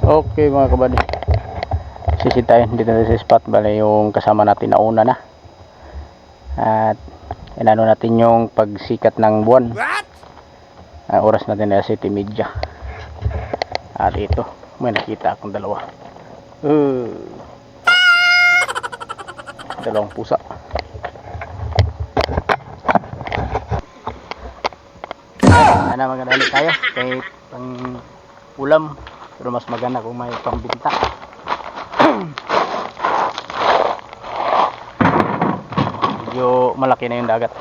Okay mga kabady, sisitayin dito na sa spot. Bale yung kasama natin na una na, at inano natin yung pagsikat ng buwan. Oras natin na 7:30. At ito may nakita akong dalawa, dalawang pusa. Sana maganda ulit tayo kahit pang ulam, pero mas maganda kung may pambinta. Medyo malaki na yung dagat.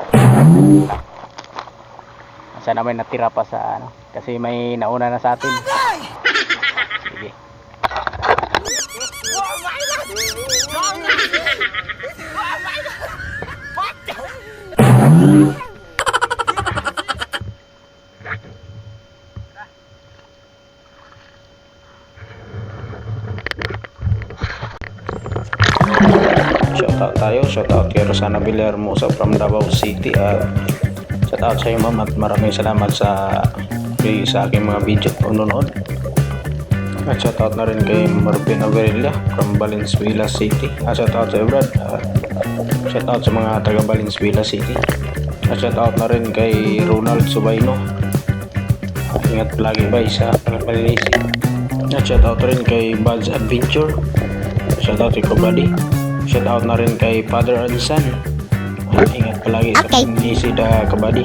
Sana may natira pa sa ano, kasi may nauna na sa atin. Sige. Shoutout tayo, shoutout kay Rosana Villarmosa from Davao City, at shoutout sa iyo ma'am, at maraming salamat sa aking mga video nanonood. At shoutout na rin kay Marvin Averilla from Valenzuela City, at shoutout sa iyo Brad, shoutout sa mga taga Valenzuela City, at shoutout na rin kay Ronald Subayno. Ingat lagi ba sa Palilisi. At shoutout rin kay Bud's Adventure, shoutout kay Kabady. Shoutout na rin kay Father and Son. Ingat palagi sa Palilisi da Kabady.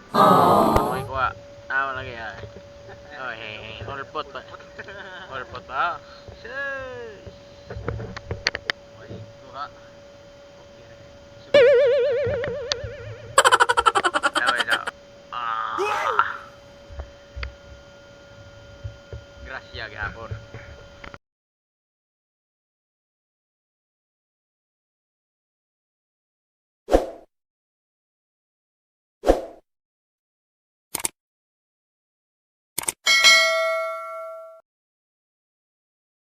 Okay kuha. Lagi ya. Oh hey, olpot pa. Olpot pa. Shush. Kuha. Gracias gahapon.